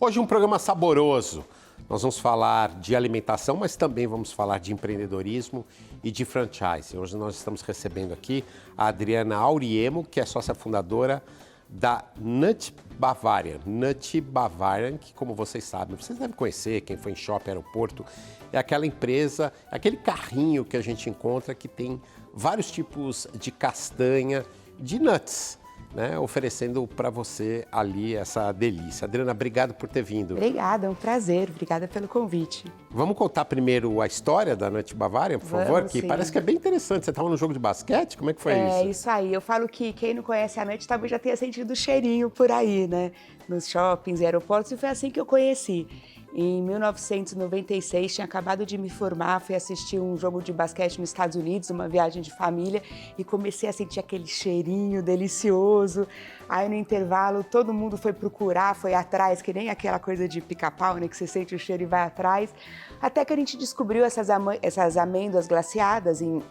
Hoje um programa saboroso. Nós vamos falar de alimentação, mas também vamos falar de empreendedorismo e de franchise. Hoje nós estamos recebendo aqui a Adriana Auriemo, que é sócia fundadora da Nut Bavarian. Nut Bavarian, que como vocês sabem, vocês devem conhecer, quem foi em shopping, aeroporto, é aquela empresa, aquele carrinho que a gente encontra que tem vários tipos de castanha, de nuts, né, oferecendo para você ali essa delícia. Adriana, obrigado por ter vindo. Obrigada, é um prazer. Obrigada pelo convite. Vamos contar primeiro a história da Nut Bavarian, por favor? Que sim. parece que é bem interessante. Você estava no jogo de basquete? Como é que foi isso? É isso aí. Eu falo que quem não conhece a Nut talvez já tenha sentido o cheirinho por aí, né? Nos shoppings e aeroportos, e foi assim que eu conheci. Em 1996, tinha acabado de me formar, fui assistir um jogo de basquete nos Estados Unidos, uma viagem de família, e comecei a sentir aquele cheirinho delicioso. Aí no intervalo, todo mundo foi procurar, foi atrás, que nem aquela coisa de pica-pau, né, que você sente o cheiro e vai atrás. Até que a gente descobriu essas amêndoas glaciadas em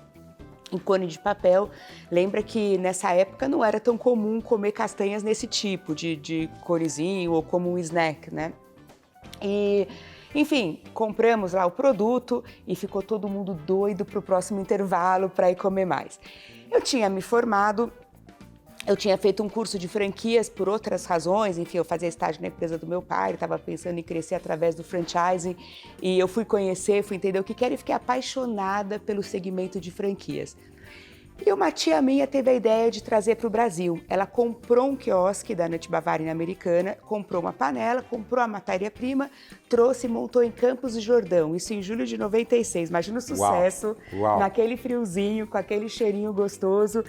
cone de papel. Lembra que nessa época não era tão comum comer castanhas nesse tipo de conezinho ou como um snack, né? E, enfim, compramos lá o produto e ficou todo mundo doido para o próximo intervalo para ir comer mais. Eu tinha me formado, eu tinha feito um curso de franquias por outras razões, enfim, eu fazia estágio na empresa do meu pai, estava pensando em crescer através do franchising e eu fui conhecer, fui entender o que era e fiquei apaixonada pelo segmento de franquias. E uma tia minha teve a ideia de trazer para o Brasil. Ela comprou um quiosque da Nut Bavarian americana, comprou uma panela, comprou a matéria-prima, trouxe e montou em Campos do Jordão, isso em julho de 96. Imagina o sucesso, Uau. naquele friozinho, com aquele cheirinho gostoso.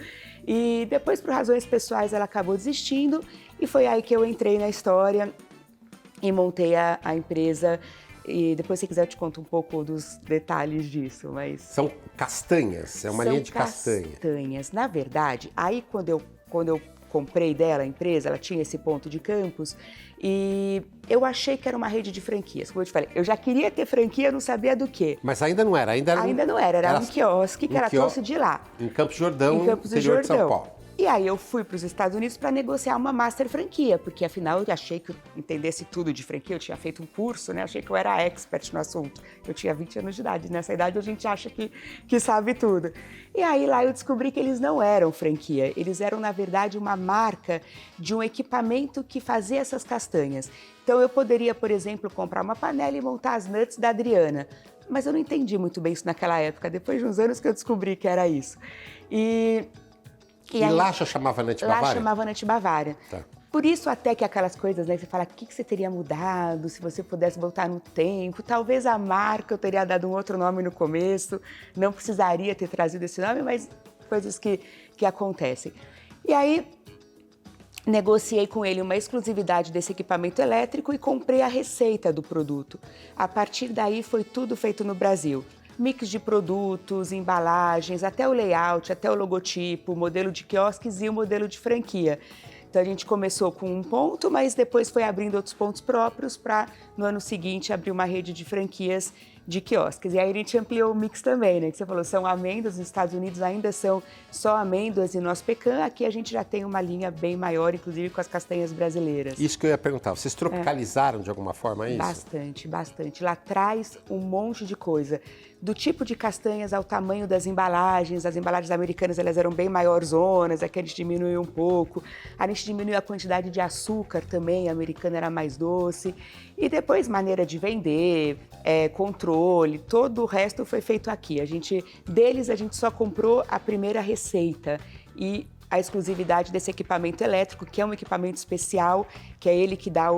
E depois, por razões pessoais, ela acabou desistindo e foi aí que eu entrei na história e montei a empresa. E depois, se quiser, eu te conto um pouco dos detalhes disso, mas... São castanhas, é uma linha de castanha. Castanhas. Na verdade, aí quando eu comprei dela a empresa, ela tinha esse ponto de Campos, e eu achei que era uma rede de franquias. Como eu te falei, eu já queria ter franquia, não sabia do quê. Mas ainda não era? Ainda não era um quiosque que ela trouxe de lá. Em Campos do Jordão, Em Campos do interior de São Jordão. Paulo. E aí eu fui para os Estados Unidos para negociar uma master franquia, porque afinal eu achei que eu entendesse tudo de franquia, eu tinha feito um curso, né? Achei que eu era expert no assunto. Eu tinha 20 anos de idade, nessa idade a gente acha que sabe tudo. E aí lá eu descobri que eles não eram franquia, eles eram na verdade uma marca de um equipamento que fazia essas castanhas. Então eu poderia, por exemplo, comprar uma panela e montar as nuts da Adriana, mas eu não entendi muito bem isso naquela época, depois de uns anos que eu descobri que era isso. E aí, lá já chamava Nut Bavarian? Lá chamava Nut Bavarian. Tá. Por isso até que aquelas coisas, né, que você fala, o que você teria mudado se você pudesse voltar no tempo? Talvez a marca eu teria dado um outro nome no começo, não precisaria ter trazido esse nome, mas coisas que acontecem. E aí, negociei com ele uma exclusividade desse equipamento elétrico e comprei a receita do produto. A partir daí foi tudo feito no Brasil. Mix de produtos, embalagens, até o layout, até o logotipo, o modelo de quiosques e o modelo de franquia. Então a gente começou com um ponto, mas depois foi abrindo outros pontos próprios para, no ano seguinte, abrir uma rede de franquias de quiosques. E aí a gente ampliou o mix também, né? Que você falou, são amêndoas, nos Estados Unidos ainda são só amêndoas e noz pecan. Aqui a gente já tem uma linha bem maior, inclusive com as castanhas brasileiras. Isso que eu ia perguntar, vocês tropicalizaram de alguma forma isso? Bastante, bastante. Lá traz um monte de coisa. Do tipo de castanhas ao tamanho das embalagens. As embalagens americanas elas eram bem maiorzonas, aqui a gente diminuiu um pouco. A gente diminuiu a quantidade de açúcar também, a americana era mais doce. E depois maneira de vender, controle, todo o resto foi feito aqui. Deles a gente só comprou a primeira receita e a exclusividade desse equipamento elétrico, que é um equipamento especial, que é ele que dá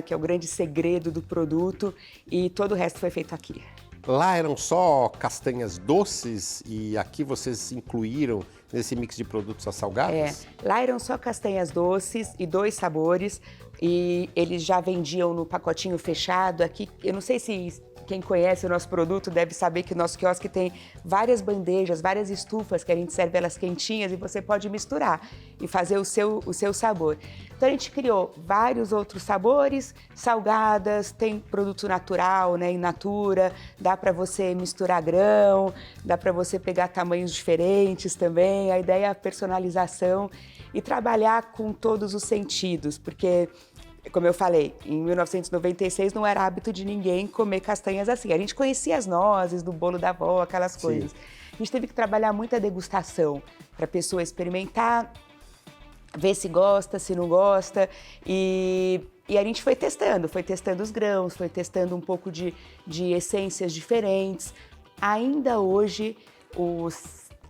que é o grande segredo do produto, e todo o resto foi feito aqui. Lá eram só castanhas doces e aqui vocês incluíram nesse mix de produtos as salgadas? Lá eram só castanhas doces e 2 sabores e eles já vendiam no pacotinho fechado. Aqui, eu não sei se quem conhece o nosso produto deve saber que o nosso quiosque tem várias bandejas, várias estufas que a gente serve elas quentinhas e você pode misturar e fazer o seu sabor. Então a gente criou vários outros sabores, salgadas, tem produto natural, né, in natura, dá para você misturar grão, dá para você pegar tamanhos diferentes também. A ideia é a personalização e trabalhar com todos os sentidos, porque como eu falei, em 1996 não era hábito de ninguém comer castanhas assim. A gente conhecia as nozes do bolo da avó, aquelas coisas. A gente teve que trabalhar muito a degustação para a pessoa experimentar, ver se gosta, se não gosta. E a gente foi testando os grãos, foi testando um pouco de essências diferentes. Ainda hoje,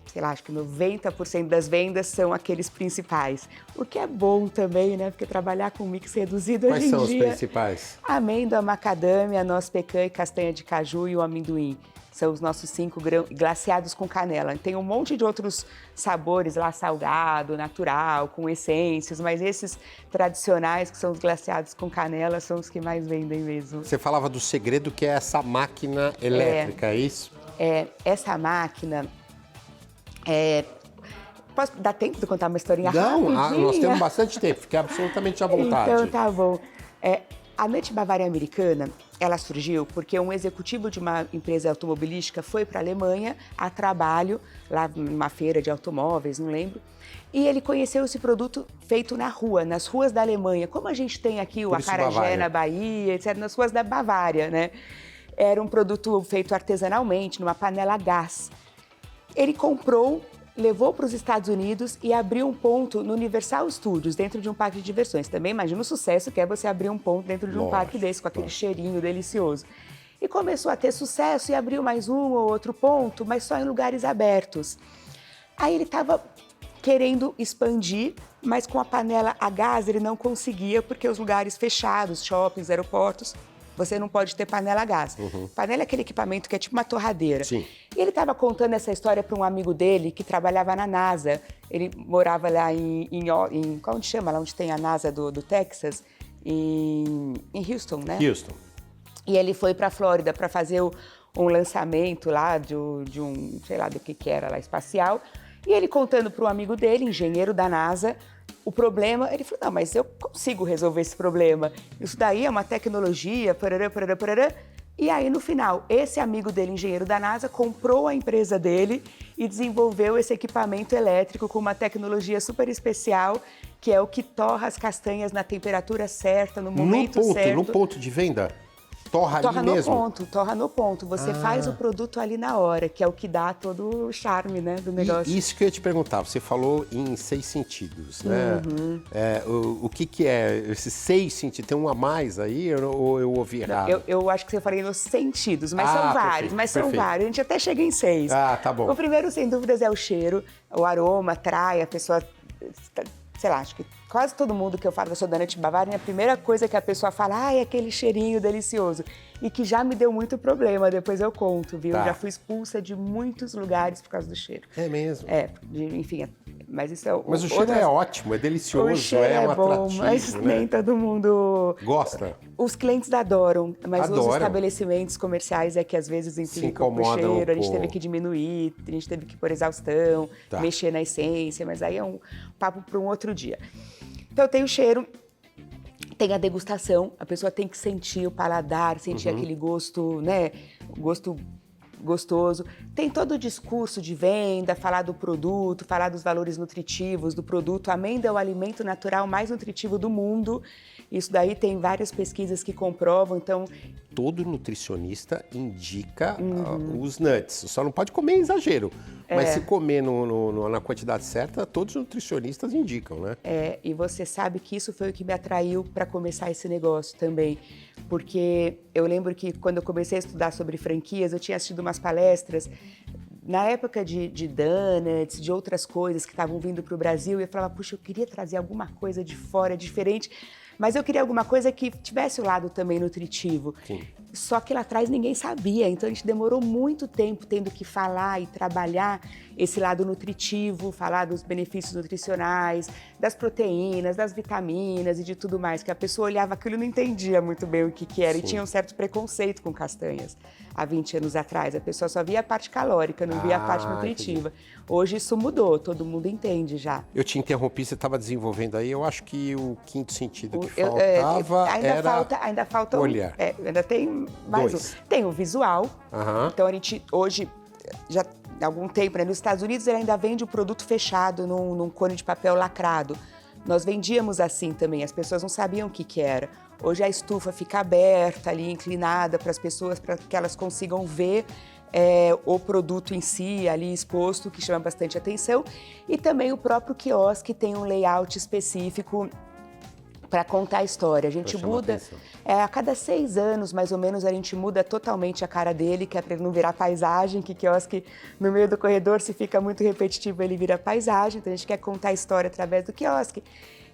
sei lá, acho que 90% das vendas são aqueles principais. O que é bom também, né? Porque trabalhar com mix reduzido hoje em dia... Quais são os principais? Amêndoa, macadâmia, noz pecan e castanha de caju e o amendoim. São os nossos 5 grãos glaciados com canela. Tem um monte de outros sabores lá, salgado, natural, com essências, mas esses tradicionais, que são os glaciados com canela, são os que mais vendem mesmo. Você falava do segredo que é essa máquina elétrica, é isso? Essa máquina... Posso dar tempo de contar uma historinha Não, rapidinha? nós temos bastante tempo, fique absolutamente à vontade. Então, tá bom. A Nut Bavária americana, ela surgiu porque um executivo de uma empresa automobilística foi para a Alemanha a trabalho, lá numa feira de automóveis, não lembro, e ele conheceu esse produto feito na rua, nas ruas da Alemanha, como a gente tem aqui o acarajé na Bahia, etc., nas ruas da Bavária, né? Era um produto feito artesanalmente, numa panela a gás. Ele comprou, levou para os Estados Unidos e abriu um ponto no Universal Studios, dentro de um parque de diversões. Também imagina o sucesso que é você abrir um ponto dentro de um parque desse, com aquele cheirinho delicioso. E começou a ter sucesso e abriu mais um ou outro ponto, mas só em lugares abertos. Aí ele estava querendo expandir, mas com a panela a gás ele não conseguia, porque os lugares fechados, shoppings, aeroportos, você não pode ter panela a gás. Panela é aquele equipamento que é tipo uma torradeira. Sim. E ele estava contando essa história para um amigo dele que trabalhava na NASA. Ele morava lá em onde chama? Lá onde tem a NASA do Texas? Em Houston, né? Houston. E ele foi para a Flórida para fazer um lançamento lá de um, sei lá do que era lá, espacial. E ele contando para um amigo dele, engenheiro da NASA, o problema, ele falou, não, mas eu consigo resolver esse problema. Isso daí é uma tecnologia, parará, parará, parará. E aí, no final, esse amigo dele, engenheiro da NASA, comprou a empresa dele e desenvolveu esse equipamento elétrico com uma tecnologia super especial, que é o que torra as castanhas na temperatura certa, no momento certo. No ponto de venda? Torra ali mesmo? Torra no ponto. Você faz o produto ali na hora, que é o que dá todo o charme, né, do negócio. Isso que eu ia te perguntar, você falou em 6 sentidos, né? O que é esses 6 sentidos? Tem um a mais aí ou eu ouvi errado? Eu acho que você falei nos sentidos, mas são vários, são vários. A gente até chega em 6. Ah, tá bom. O primeiro, sem dúvidas, é o cheiro, o aroma, atrai a pessoa, sei lá, acho que quase todo mundo que eu falo, eu sou da Nut Bavária, a primeira coisa que a pessoa fala, é aquele cheirinho delicioso. E que já me deu muito problema, depois eu conto, viu? Tá. Já fui expulsa de muitos lugares por causa do cheiro. É mesmo? Enfim, mas isso é... Mas o cheiro é ótimo, é delicioso, o cheiro é um bom, atrativo, mas né? nem todo mundo... Gosta? Os clientes adoram, mas os Adoram. estabelecimentos comerciais é que às vezes, enfim, Se ficam com incomodam cheiro, a gente com- teve que diminuir, a gente teve que pôr exaustão, Tá. mexer na essência, mas aí é um papo para um outro dia. Então tem o cheiro, tem a degustação, a pessoa tem que sentir o paladar, sentir aquele gosto, né, gosto gostoso. Tem todo o discurso de venda, falar do produto, falar dos valores nutritivos do produto. A amêndoa é o alimento natural mais nutritivo do mundo. Isso daí tem várias pesquisas que comprovam, então... Todo nutricionista indica os nuts. Só não pode comer em exagero. Mas se comer na quantidade certa, todos os nutricionistas indicam, né? E você sabe que isso foi o que me atraiu para começar esse negócio também. Porque eu lembro que quando eu comecei a estudar sobre franquias, eu tinha assistido umas palestras na época de donuts, de outras coisas que estavam vindo para o Brasil, e eu falava, puxa, eu queria trazer alguma coisa de fora, diferente, mas eu queria alguma coisa que tivesse o lado também nutritivo. Sim. Só que lá atrás ninguém sabia, então a gente demorou muito tempo tendo que falar e trabalhar esse lado nutritivo, falar dos benefícios nutricionais, das proteínas, das vitaminas e de tudo mais, que a pessoa olhava aquilo e não entendia muito bem o que era. Sim. E tinha um certo preconceito com castanhas há 20 anos atrás. A pessoa só via a parte calórica, não via a parte nutritiva. Entendi. Hoje isso mudou, todo mundo entende já. Eu te interrompi, você estava desenvolvendo aí, eu acho que o quinto sentido que faltava ainda falta olhar. Ainda tem mais um. Tem o visual, então a gente hoje, já há algum tempo, né, nos Estados Unidos ele ainda vende o produto fechado num cone de papel lacrado. nós vendíamos assim também, as pessoas não sabiam o que era. Hoje a estufa fica aberta ali, inclinada para as pessoas, para que elas consigam ver o produto em si ali exposto, que chama bastante atenção. E também o próprio quiosque tem um layout específico para contar a história. A gente muda, a cada 6 anos, mais ou menos, a gente muda totalmente a cara dele, que é para ele não virar paisagem, que quiosque no meio do corredor, se fica muito repetitivo, ele vira paisagem, então a gente quer contar a história através do quiosque.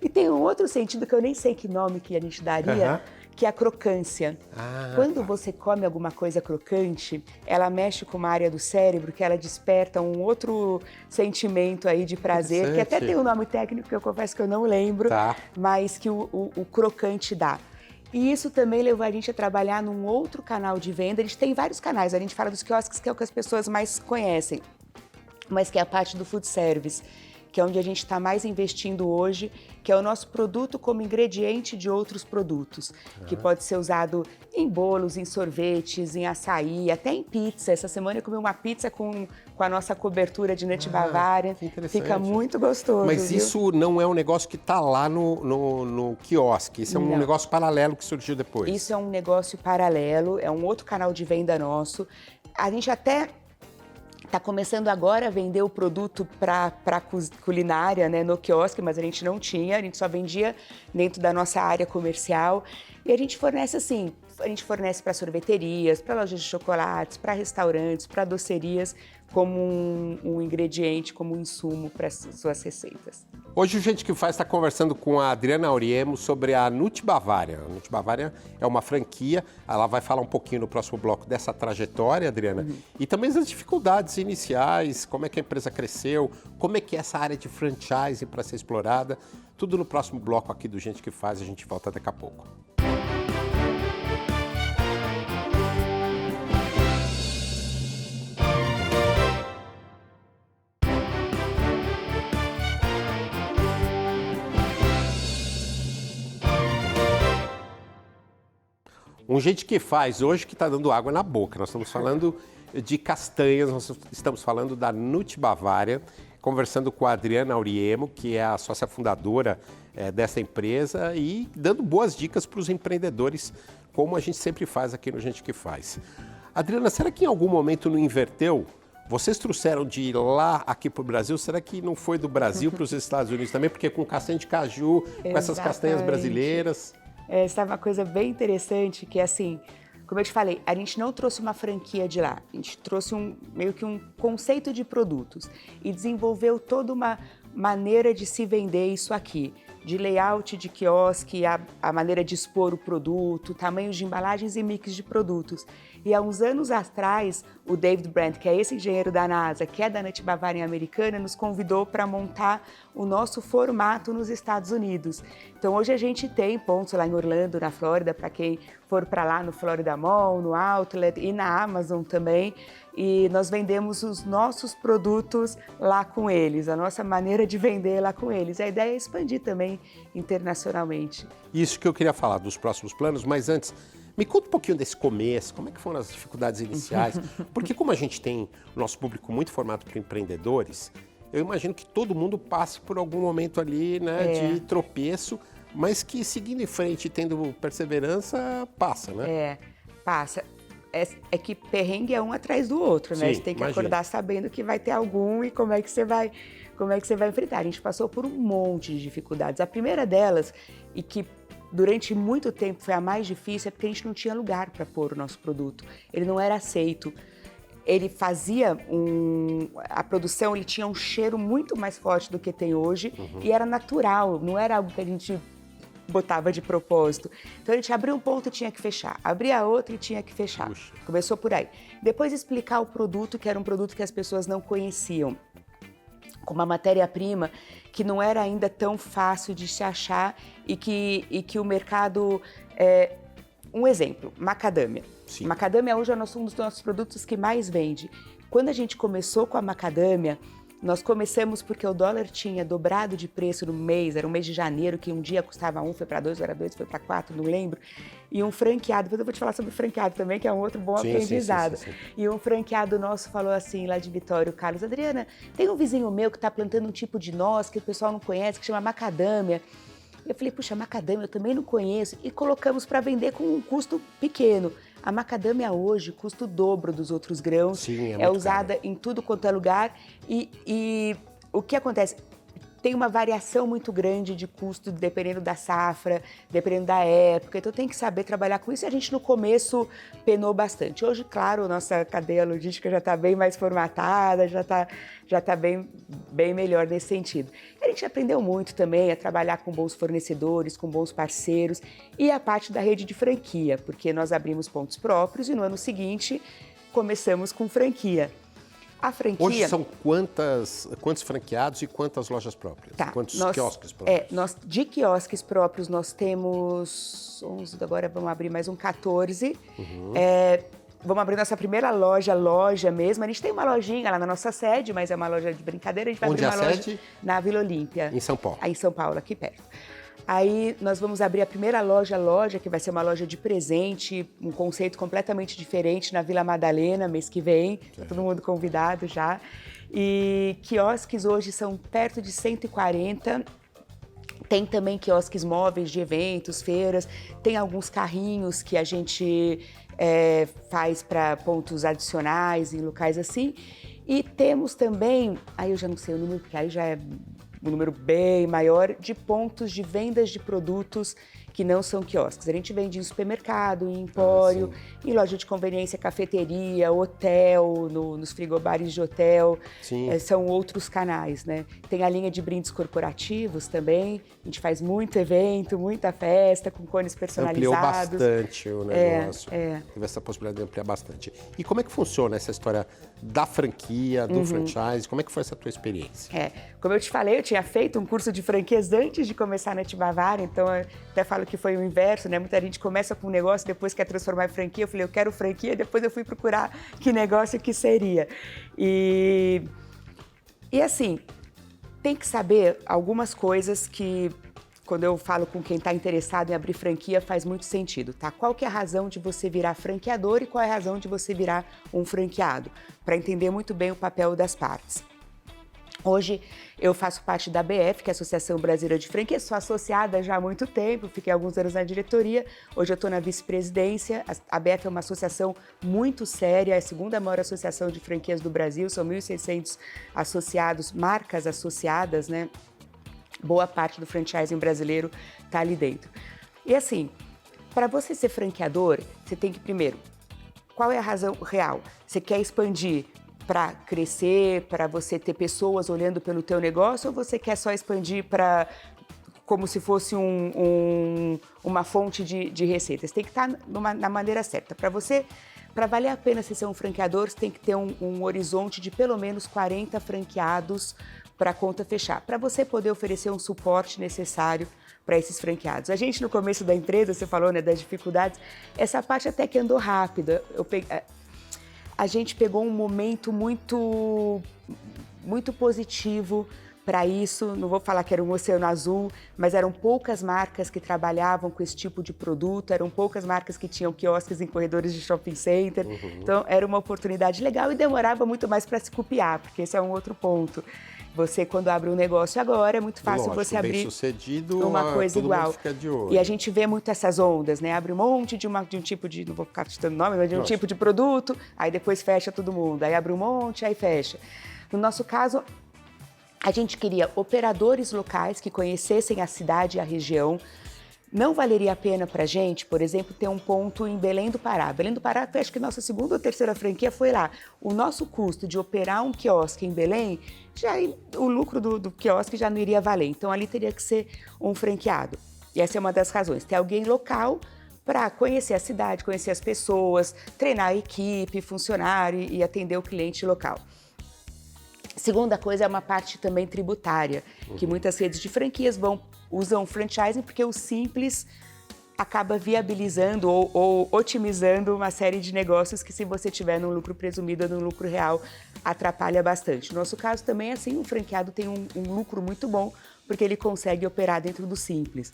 E tem um outro sentido que eu nem sei que nome que a gente daria, que é a crocância. Quando você come alguma coisa crocante, ela mexe com uma área do cérebro que ela desperta um outro sentimento aí de prazer, que até tem um nome técnico que eu confesso que eu não lembro, mas que o crocante dá. E isso também levou a gente a trabalhar num outro canal de venda. A gente tem vários canais, a gente fala dos quiosques, que é o que as pessoas mais conhecem, mas que é a parte do food service, que é onde a gente está mais investindo hoje, que é o nosso produto como ingrediente de outros produtos, que pode ser usado em bolos, em sorvetes, em açaí, até em pizza. Essa semana eu comi uma pizza com a nossa cobertura de Nut Bavaria. Fica muito gostoso. Mas viu? Isso não é um negócio que está lá no quiosque, isso é um negócio paralelo que surgiu depois. Isso é um negócio paralelo, é um outro canal de venda nosso. A gente até está começando agora a vender o produto para culinária, né, no quiosque, mas a gente não tinha, a gente só vendia dentro da nossa área comercial. E a gente fornece assim, a gente fornece para sorveterias, para lojas de chocolates, para restaurantes, para docerias, como um ingrediente, como um insumo para suas receitas. Hoje o Gente que Faz está conversando com a Adriana Auriemo sobre a Nut Bavaria. A Nut Bavaria é uma franquia, ela vai falar um pouquinho no próximo bloco dessa trajetória, Adriana, e também das dificuldades iniciais, como é que a empresa cresceu, como é que é essa área de franchise para ser explorada, tudo no próximo bloco aqui do Gente que Faz, a gente volta daqui a pouco. Um Gente que Faz hoje que está dando água na boca. Nós estamos falando de castanhas, nós estamos falando da Nut Bavaria, conversando com a Adriana Auriemo, que é a sócia fundadora dessa empresa e dando boas dicas para os empreendedores, como a gente sempre faz aqui no Gente que Faz. Adriana, será que em algum momento não inverteu? Vocês trouxeram de lá aqui para o Brasil, será que não foi do Brasil para os Estados Unidos também? Porque com castanha de caju, com essas castanhas brasileiras... Essa é uma coisa bem interessante, que assim, como eu te falei, a gente não trouxe uma franquia de lá, a gente trouxe meio que um conceito de produtos e desenvolveu toda uma maneira de se vender isso aqui, de layout de quiosque, a maneira de expor o produto, tamanhos de embalagens e mix de produtos. E há uns anos atrás, o David Brandt, que é esse engenheiro da NASA, que é da Nut Bavaria americana, nos convidou para montar o nosso formato nos Estados Unidos. Então hoje a gente tem pontos lá em Orlando, na Flórida, para quem for para lá no Florida Mall, no Outlet e na Amazon também. E nós vendemos os nossos produtos lá com eles, a nossa maneira de vender lá com eles. A ideia é expandir também internacionalmente. Isso que eu queria falar dos próximos planos, mas antes, me conta um pouquinho desse começo, como é que foram as dificuldades iniciais? Porque como a gente tem o nosso público muito formado por empreendedores, eu imagino que todo mundo passe por algum momento ali, né, de tropeço, mas que seguindo em frente e tendo perseverança, passa, né? Passa. É que perrengue é um atrás do outro, né? Sim, você tem que acordar sabendo que vai ter algum e como é que você vai enfrentar. A gente passou por um monte de dificuldades. A primeira delas, e que durante muito tempo foi a mais difícil, é porque a gente não tinha lugar para pôr o nosso produto. Ele não era aceito. Ele fazia a produção, ele tinha um cheiro muito mais forte do que tem hoje e era natural, não era algo que a gente botava de propósito. Então a gente abria um ponto e tinha que fechar, abria outro e tinha que fechar. Puxa. Começou por aí. Depois explicar o produto, que era um produto que as pessoas não conheciam, com uma matéria-prima que não era ainda tão fácil de se achar e que o mercado... Um exemplo, macadâmia. Sim. Macadâmia hoje é um dos nossos produtos que mais vende. Quando a gente começou com a macadâmia, Nós começamos porque o dólar tinha dobrado de preço no mês, era um mês de janeiro, que um dia custava 1, foi para 2, era 2, foi para 4, não lembro. E um franqueado, depois eu vou te falar sobre franqueado também, que é um outro bom aprendizado. Sim. E um franqueado nosso falou assim, lá de Vitória, o Carlos: Adriana, tem um vizinho meu que está plantando um tipo de noz que o pessoal não conhece, que chama macadâmia. Eu falei: puxa, macadâmia eu também não conheço. E colocamos para vender com um custo pequeno. A macadâmia hoje custa o dobro dos outros grãos. Sim, é usada em tudo quanto é lugar. E o que acontece? Tem uma variação muito grande de custo dependendo da safra, dependendo da época. Então tem que saber trabalhar com isso, e a gente no começo penou bastante. Hoje, claro, nossa cadeia logística já está bem mais formatada, já tá bem melhor nesse sentido. A gente aprendeu muito também a trabalhar com bons fornecedores, com bons parceiros, e a parte da rede de franquia, porque nós abrimos pontos próprios e no ano seguinte começamos com franquia. A franquia... Hoje são quantos franqueados e quantas lojas próprias? Tá, Quantos quiosques próprios? De quiosques próprios nós temos 11, agora vamos abrir mais um 14. Vamos abrir nossa primeira loja mesmo. A gente tem uma lojinha lá na nossa sede, mas é uma loja de brincadeira. A gente vai Onde abrir uma é a sede? Loja na Vila Olímpia. Em São Paulo? Aí em São Paulo, aqui perto. Aí nós vamos abrir a primeira loja, que vai ser uma loja de presente, um conceito completamente diferente na Vila Madalena, mês que vem. Tá todo mundo convidado já. E quiosques hoje são perto de 140. Tem também quiosques móveis de eventos, feiras. Tem alguns carrinhos que a gente faz para pontos adicionais em locais assim. E temos também, aí eu já não sei o número, porque aí já é um número bem maior, de pontos de vendas de produtos que não são quiosques. A gente vende em supermercado, em empório, em loja de conveniência, cafeteria, hotel, nos frigobares de hotel. São outros canais, né? Tem a linha de brindes corporativos também. A gente faz muito evento, muita festa, com cones personalizados. Ampliou bastante o negócio. Teve essa possibilidade de ampliar bastante. E como é que funciona essa história da franquia, do franchise? Como é que foi essa tua experiência? Como eu te falei, eu tinha feito um curso de franquias antes de começar na Etibavara, então eu até falo que foi o inverso, né? Muita gente começa com um negócio, depois quer transformar em franquia. Eu falei: eu quero franquia, depois eu fui procurar que negócio que seria. E assim, tem que saber algumas coisas que, quando eu falo com quem está interessado em abrir franquia, faz muito sentido, tá? Qual que é a razão de você virar franqueador e qual é a razão de você virar um franqueado? Para entender muito bem o papel das partes. Hoje eu faço parte da ABF, que é a Associação Brasileira de Franquias, sou associada já há muito tempo, fiquei alguns anos na diretoria, hoje eu estou na vice-presidência. A ABF é uma associação muito séria, é a segunda maior associação de franquias do Brasil, são 1.600 associados, marcas associadas, né? Boa parte do franchising brasileiro está ali dentro. E assim, para você ser franqueador, você tem que, primeiro, qual é a razão real? Você quer expandir para crescer, para você ter pessoas olhando pelo teu negócio, ou você quer só expandir para como se fosse uma fonte de receita? Você tem que estar na maneira certa. Para valer a pena você ser um franqueador, você tem que ter um horizonte de pelo menos 40 franqueados para a conta fechar, para você poder oferecer um suporte necessário para esses franqueados. A gente, no começo da empresa, você falou, né, das dificuldades, essa parte até que andou rápida. A gente pegou um momento muito positivo para isso. Não vou falar que era um oceano azul, mas eram poucas marcas que trabalhavam com esse tipo de produto, eram poucas marcas que tinham quiosques em corredores de shopping center. Então, era uma oportunidade legal e demorava muito mais para se copiar, porque esse é um outro ponto. Você, quando abre um negócio agora, é muito fácil você abrir uma coisa igual. Fica de olho. E a gente vê muito essas ondas, né? Abre um monte de um tipo de, não vou ficar citando nome, mas de um tipo de produto, aí depois fecha todo mundo. Aí abre um monte, aí fecha. No nosso caso, a gente queria operadores locais que conhecessem a cidade e a região. Não valeria a pena para a gente, por exemplo, ter um ponto em Belém do Pará. Belém do Pará, acho que nossa segunda ou terceira franquia foi lá. O nosso custo de operar um quiosque em Belém, o lucro do quiosque já não iria valer. Então, ali teria que ser um franqueado. E essa é uma das razões. Ter alguém local para conhecer a cidade, conhecer as pessoas, treinar a equipe, funcionário e atender o cliente local. Segunda coisa é uma parte também tributária, que muitas redes de franquias usam franchising porque o simples acaba viabilizando ou otimizando uma série de negócios que, se você tiver num lucro presumido ou num lucro real, atrapalha bastante. No nosso caso também é assim, o franqueado tem um lucro muito bom, porque ele consegue operar dentro do simples.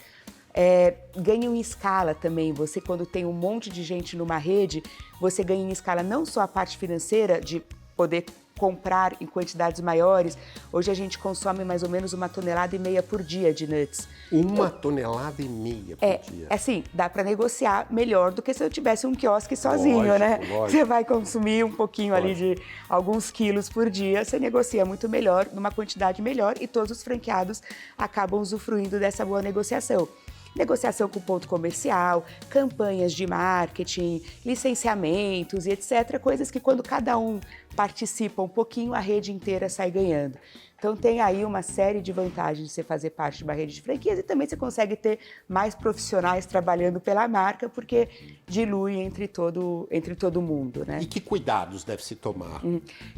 Ganha em escala também. Você, quando tem um monte de gente numa rede, você ganha em escala não só a parte financeira de poder comprar em quantidades maiores. Hoje a gente consome mais ou menos 1,5 toneladas por dia de nuts. 1,5 toneladas por dia? Assim, dá para negociar melhor do que se eu tivesse um quiosque sozinho, lógico, né? Lógico. Você vai consumir um pouquinho ali de alguns quilos por dia, você negocia muito melhor, numa quantidade melhor, e todos os franqueados acabam usufruindo dessa boa negociação. Negociação com ponto comercial, campanhas de marketing, licenciamentos e etc. Coisas que, quando cada um participa um pouquinho, a rede inteira sai ganhando. Então tem aí uma série de vantagens de você fazer parte de uma rede de franquias, e também você consegue ter mais profissionais trabalhando pela marca, porque dilui entre todo mundo, né? E que cuidados deve se tomar?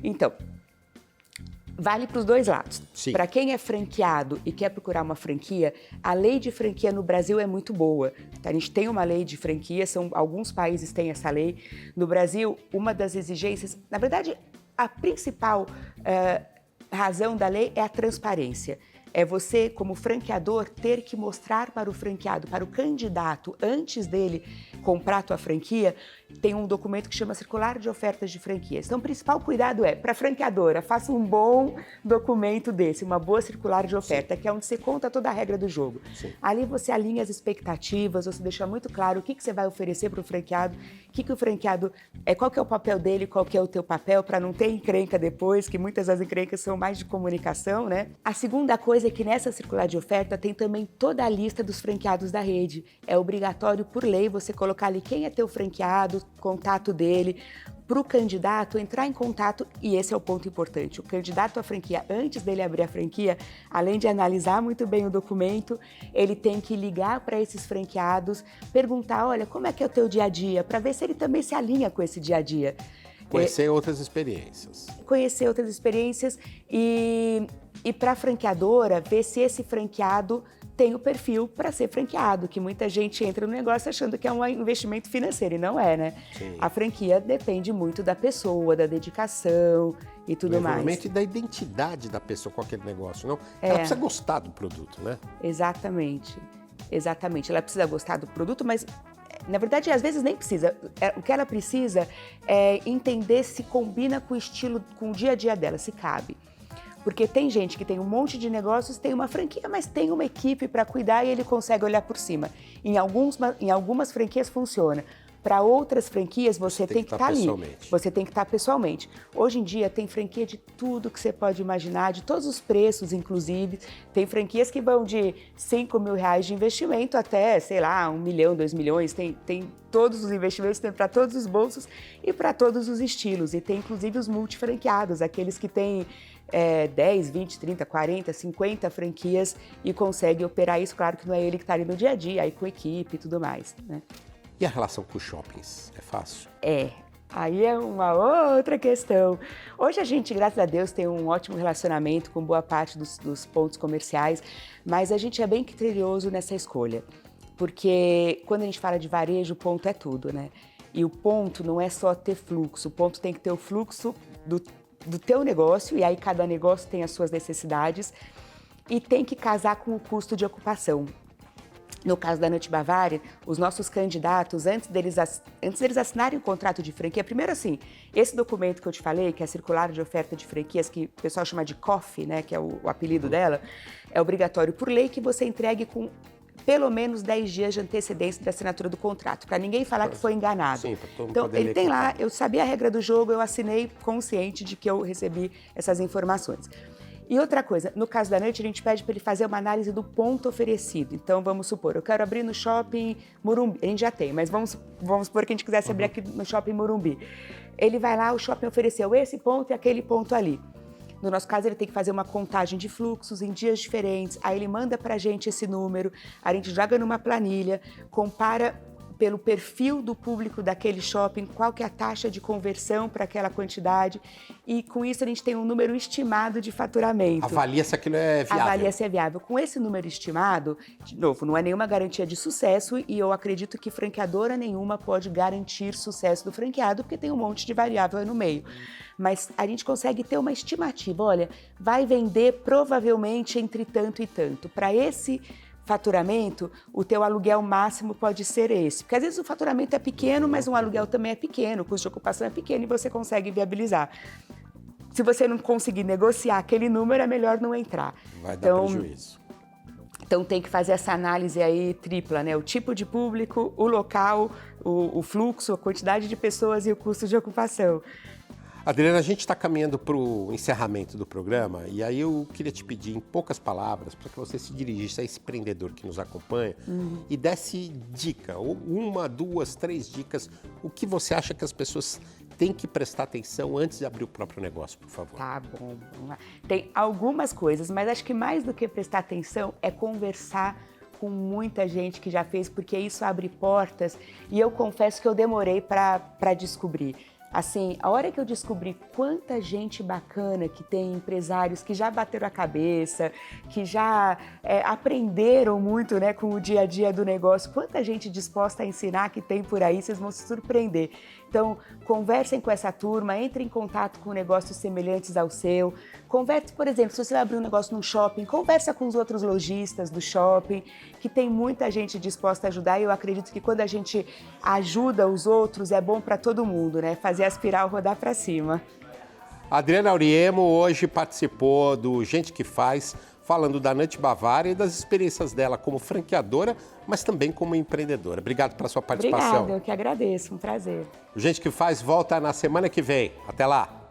Então, vale para os dois lados. Sim. Para quem é franqueado e quer procurar uma franquia, a lei de franquia no Brasil é muito boa. A gente tem uma lei de franquia, alguns países têm essa lei. No Brasil, uma das exigências, na verdade, a principal razão da lei é a transparência. É você, como franqueador, ter que mostrar para o franqueado, para o candidato, antes dele comprar a tua franquia, tem um documento que chama Circular de Ofertas de Franquias. Então, o principal cuidado é, para a franqueadora, faça um bom documento desse, uma boa circular de oferta, que é onde você conta toda a regra do jogo. Sim. Ali você alinha as expectativas, você deixa muito claro o que você vai oferecer para o franqueado, o franqueado, qual que é o papel dele, qual que é o teu papel, para não ter encrenca depois, que muitas das encrencas são mais de comunicação, né? A segunda coisa é que nessa circular de oferta tem também toda a lista dos franqueados da rede. É obrigatório por lei você colocar ali quem é teu franqueado, contato dele, para o candidato entrar em contato, e esse é o ponto importante. O candidato à franquia, antes dele abrir a franquia, além de analisar muito bem o documento, ele tem que ligar para esses franqueados, perguntar, olha, como é que é o teu dia a dia, para ver se ele também se alinha com esse dia a dia. Conhecer outras experiências. Conhecer outras experiências e para a franqueadora, ver se esse franqueado tem o perfil para ser franqueado, que muita gente entra no negócio achando que é um investimento financeiro, e não é, né? Sim. A franquia depende muito da pessoa, da dedicação e tudo mais. E da identidade da pessoa com aquele negócio, não? Ela precisa gostar do produto, né? Exatamente. Ela precisa gostar do produto, mas, na verdade, às vezes nem precisa. O que ela precisa é entender se combina com o estilo, com o dia a dia dela, se cabe. Porque tem gente que tem um monte de negócios, tem uma franquia, mas tem uma equipe para cuidar e ele consegue olhar por cima. Em algumas franquias funciona. Para outras franquias, você tem que estar ali. Você tem que estar pessoalmente. Hoje em dia, tem franquia de tudo que você pode imaginar, de todos os preços, inclusive. Tem franquias que vão de R$5 mil de investimento até, sei lá, 1 milhão, 2 milhões. Tem todos os investimentos, tem para todos os bolsos e para todos os estilos. E tem, inclusive, os multifranqueados, aqueles que têm 10, 20, 30, 40, 50 franquias e consegue operar isso. Claro que não é ele que está ali no dia a dia, aí com equipe e tudo mais, né? E a relação com os shoppings? É fácil? Aí é uma outra questão. Hoje a gente, graças a Deus, tem um ótimo relacionamento com boa parte dos pontos comerciais, mas a gente é bem criterioso nessa escolha, porque quando a gente fala de varejo, o ponto é tudo, né? E o ponto não é só ter fluxo, o ponto tem que ter o fluxo do teu negócio, e aí cada negócio tem as suas necessidades, e tem que casar com o custo de ocupação. No caso da Nut Bavária, os nossos candidatos, antes deles assinarem o contrato de franquia, primeiro assim, esse documento que eu te falei, que é a Circular de Oferta de Franquias, que o pessoal chama de COF, né, que é o apelido dela, é obrigatório por lei que você entregue com pelo menos 10 dias de antecedência da assinatura do contrato, para ninguém falar que foi enganado. Sim, para todo mundo então, poder ele ler tem com lá, calma. eu sabia a regra do jogo, eu assinei consciente de que eu recebi essas informações. E outra coisa, no caso da Nut, a gente pede para ele fazer uma análise do ponto oferecido. Então, vamos supor, eu quero abrir no Shopping Morumbi. A gente já tem, mas vamos supor que a gente quisesse abrir aqui no Shopping Morumbi. Ele vai lá, o shopping ofereceu esse ponto e aquele ponto ali. No nosso caso, ele tem que fazer uma contagem de fluxos em dias diferentes. Aí ele manda para a gente esse número, a gente joga numa planilha, compara pelo perfil do público daquele shopping, qual que é a taxa de conversão para aquela quantidade, e com isso a gente tem um número estimado de faturamento. Avalia se aquilo é viável. Avalia se é viável. Com esse número estimado, de novo, não é nenhuma garantia de sucesso e eu acredito que franqueadora nenhuma pode garantir sucesso do franqueado, porque tem um monte de variável aí no meio. Mas a gente consegue ter uma estimativa, olha, vai vender provavelmente entre tanto e tanto. Para esse faturamento, o teu aluguel máximo pode ser esse. Porque às vezes o faturamento é pequeno, mas um aluguel também é pequeno, o custo de ocupação é pequeno e você consegue viabilizar. Se você não conseguir negociar aquele número, é melhor não entrar. Vai dar prejuízo. Então tem que fazer essa análise aí tripla, né? O tipo de público, o local, o fluxo, a quantidade de pessoas e o custo de ocupação. Adriana, a gente está caminhando para o encerramento do programa e aí eu queria te pedir em poucas palavras para que você se dirigisse a esse empreendedor que nos acompanha e desse dica, ou uma, duas, três dicas, o que você acha que as pessoas têm que prestar atenção antes de abrir o próprio negócio, por favor. Tá bom, vamos lá. Tem algumas coisas, mas acho que mais do que prestar atenção é conversar com muita gente que já fez, porque isso abre portas e eu confesso que eu demorei para descobrir. Assim, a hora que eu descobri quanta gente bacana que tem empresários que já bateram a cabeça, que já aprenderam muito, né, com o dia a dia do negócio, quanta gente disposta a ensinar que tem por aí, vocês vão se surpreender. Então, conversem com essa turma, entrem em contato com negócios semelhantes ao seu. Converse, por exemplo, se você vai abrir um negócio num shopping, conversa com os outros lojistas do shopping, que tem muita gente disposta a ajudar e eu acredito que quando a gente ajuda os outros é bom para todo mundo, né? Fazer a espiral rodar para cima. A Adriana Auriemmo hoje participou do Gente que Faz, falando da Nut Bavária e das experiências dela como franqueadora, mas também como empreendedora. Obrigado pela sua participação. Obrigada, eu que agradeço, um prazer. O Gente que Faz volta na semana que vem. Até lá!